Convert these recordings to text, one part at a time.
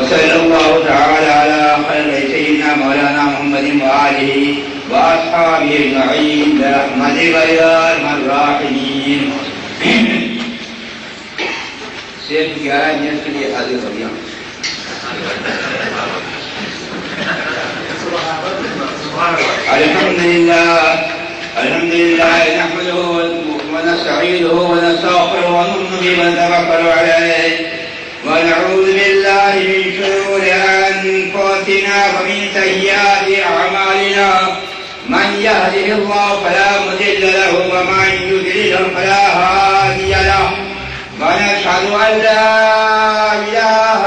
وصلى الله تعالى على خير سيدنا مولانا محمد وآله وأصحابه أجمعين برحمتك يا أرحم الراحمين. صرف 11 منٹ کے لیے حاضر ہو گیا. الحمد لله نحمده ونستعينه ونستغفره ونؤمن به ونتوكل عليه ونعوذ بالله من شرور أنفسنا ومن سيئات أعمالنا. من يهده الله فلا مضل له ومن يضلل فلا هادي له. ونشهد أن لا إله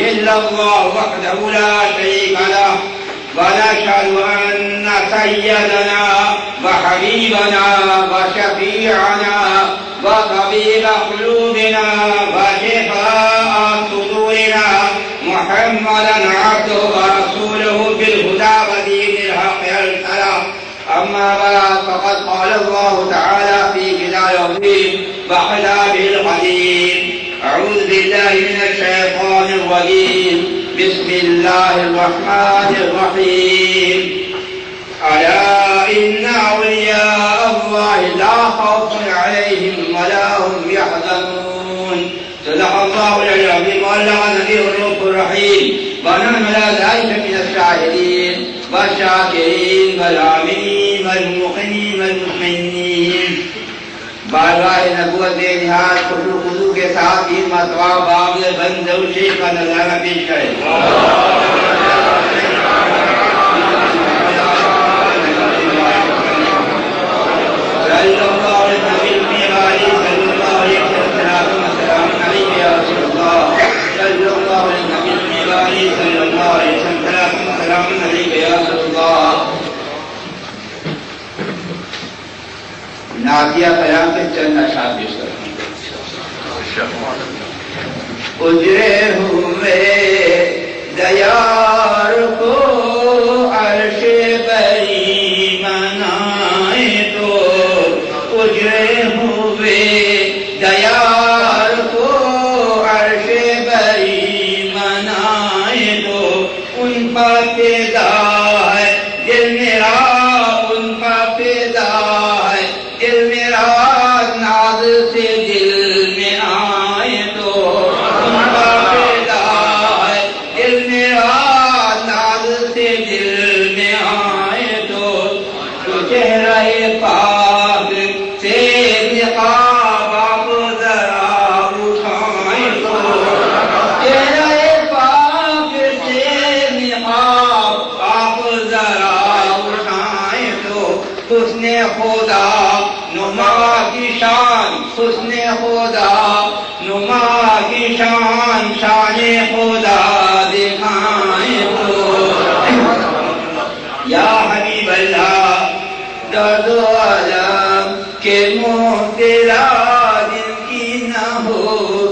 إلا الله وحده لا شريك له. ونشهد أن سيدنا وحبيبنا وشفيعنا وطبيب قلوبنا وشفاء صدورنا محمدا عبده ورسوله بالهدى ودين الحق أرسله. أما بعد فقد قال الله تعالى في كتابه العظيم وكتابه القديم: أعوذ بالله من الشيطان الرجيم. بسم الله الرحمن الرحيم. ألا إن أولياء الله لا خوف عليهم ولا هم يحزنون. صدق الله العظيم وبلغ نبيه الرب الرحيم. ونحن على ذلك من الشاهدين والشاكرين والعاملين والموقنين والمطمئنين. بارگاہ نبوت نہایت خضوع کے ساتھ 3 مرتبہ باب بند و شیخ کا نظرانہ پیش کریں. صلی اللہ علیہ وسلم یا رسول اللہ. صلی اللہ علیہ وسلم یا رسول اللہ. نعتیہ کلام کے چند اشعار پیش کرتے ہیں. اجرے ہوئے دیار کو عرش بری منائے تو. اجرے ہوئے دیار کو عرش بری منائے تو. ان پر پیدا ہے دل میرا، ان پر پیدا ہے دل میرا، ناز سے دل میں آئے تو. ان پر پیدا ہے دل میرا، ناز سے دل میں آئے تو. چہرہ پاک سے نقاب آپ ذرا اٹھائیں تو. چہرہ پاک سے نقاب آپ ذرا اٹھائیں تو. حسن خدا نما کی شان، حسن خدا نما کی شان، شان خدا دکھائیں تو. یا حبیب اللہ درد و علم کے مبتلا جن کی نہ ہو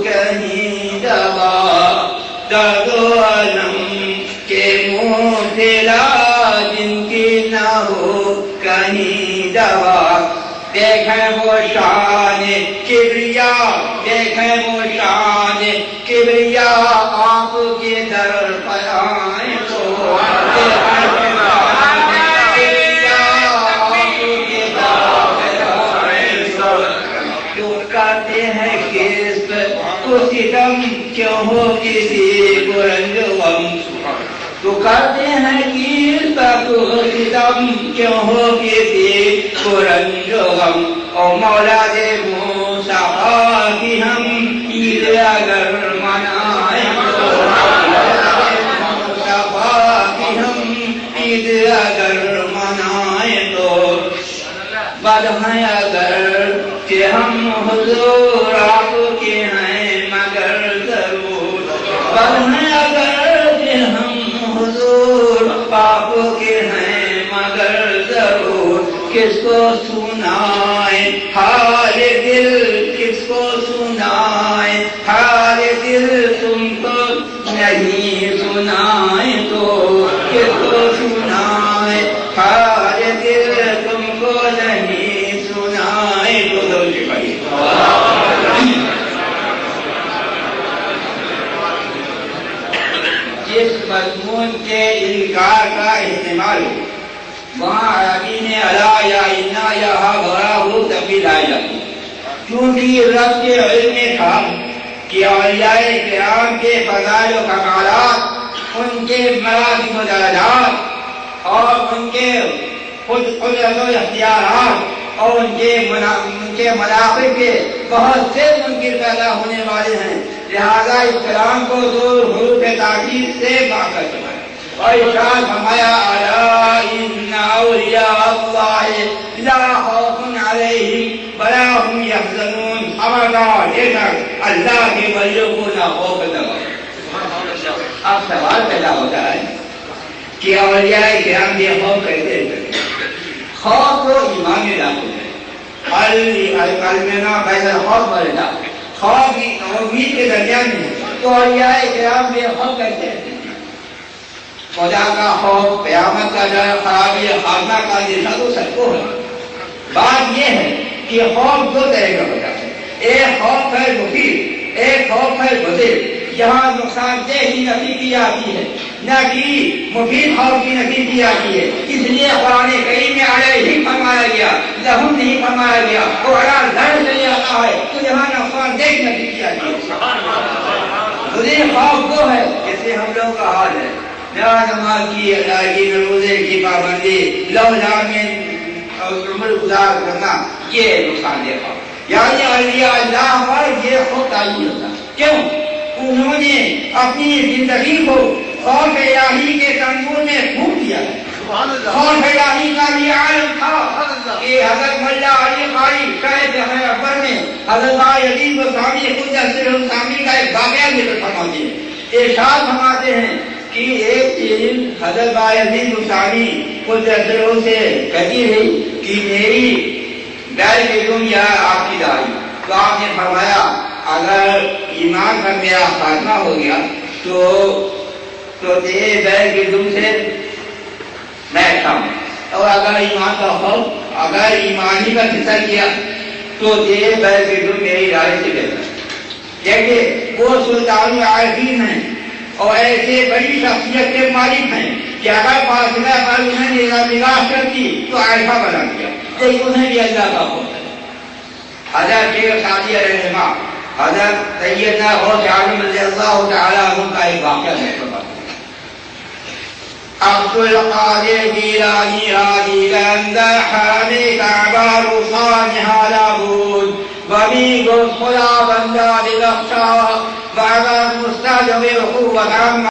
کہیں دوا. درد و علم کے مبتلا جن کی نہ ہو کہیں دوا. دیکھیں وہ شان کبریا، دیکھیں وہ شان کبریا آپ کے در پر آئیں تو. دیکھیں وہ شان کبریا آپ کے در پر آئیں تو. تو کہتے ہیں کس کو ستم کیوں ہو کسی کو رنج و غم. تو کرتے ہیں کس کو ستم کیوں ہو کسی کو رنج و غم. او مولا دے موسیٰ کی ہم عید اگر منائیں تو. موسیٰ کی ہم عید اگر منائیں تو. بد ہیں اگر کہ ہم حضور آپ کے ہیں مگر ضرور. بد ہیں اگر کہ ہم حضور آپ کے ہیں مگر ضرور. کس کو سنائیں حال دل، کس کو سنائیں حال دل، تم کو نہیں سنائیں تو. کس کو سنائیں حال دل، تم کو نہیں سنائیں تو. درود پڑھیے. یا انا یا ہا غرا حروف تبدیل آئے جاتی. کیونکہ رب کے علم میں تھا کہ اولیاء کرام کے فضائل و کمالات، ان کے مراتب و درجات اور ان کے قدرت و اختیارات اور ان کے مناقب کے بہت سے منکر پیدا ہونے والے ہیں. لہذا اس کلام کو دو حروف تاکید سے باقی سمایا اور ارشاد فرمایا الا ان اولیاء اللہ لا خوف علیہم ولا هم یحزنون. خبردار بے شک اللہ کے ولیوں کو نہ خوف نہ غم. اب سوال پیدا ہوتا ہے کہ اولیاء کرام یہ خوف کیسے کرتے؟ خوف تو ایمان میں داخل ہے. القلب بین الخوف والرجاء، خوف امید کے درمیان میں. تو اولیاء کرام یہ خوف کیسے ہیں؟ خدا کا خوف، قیامت کا ڈر، خرابی خاتمہ کا اندیشہ تو سب کو ہے. بات یہ ہے کہ خوف دو طرح کا ہوتا ہے. ایک خوف ہے مفید، ایک خوف ہے مضر. یہاں نقصان دہ کی نفی کی جاتی ہے، نہ کہ مفید خوف کی نفی کی جاتی ہے. اس لیے قرآن کریم میں علیہم فرمایا گیا، لہم نہیں فرمایا گیا. اور اگر لڑ چلے آتا ہے تو یہاں نقصان دہ کی نفی کی جاتی ہے. مضر خوف وہ ہے جیسے ہم لوگوں کا حال ہے، نماز کی ادائیگی، روزے کی پابندی، لولا میں عمر گزار کرنا، یہ نقصان دہ خوف. یعنی اولیاء اللہ پر یہ خوف تعین ہوتا. کیوں؟ انہوں نے اپنی زندگی کو خوف الہی کے تنور میں پھونک دیا ہے. خوف الہی کا یہ عالم تھا کہ حضرت ملا علی قاری شاہد اکبر میں حضرت یزید بستامی خود بستامی کا ایک واقعہ ذکر فرماتے ہیں. ارشاد فرماتے ہیں کہ ایک دن حضرت یزید بستامی خود سے کہتی رہی کہ میری بیل بیگم یا آپ کی دائی. تو آپ نے فرمایا اگر ایمان پر میرا خاتمہ ہو گیا تو تیرے بیل بیگم سے میں کھاؤں، اور اگر ایمان کا خوف، اگر ایمانی کا فکر کیا تو تیرے بیل بیگم میری رائے سے بہتر. دیکھیے وہ سلطان عارفین ہیں اور ایسے بڑی شخصیت کے مالک ہیں کہ اگر فاصلہ پر انہیں نگاہ کرتی تو عائشہ بنا دیا، لیکن انہیں بھی اللہ کا خوف ہے. حضرت شیخ سعدی علیہ السلام، حضرت سیدنا غوث عالم رضی اللہ تعالیٰ عنہ کا ایک واقعہ ہے. عبد القادر جیلانی راضی گندہ حامی کعبار صانحہ لابود ومی گفت خدا بندہ لبخشا بعد مستجب قوت عم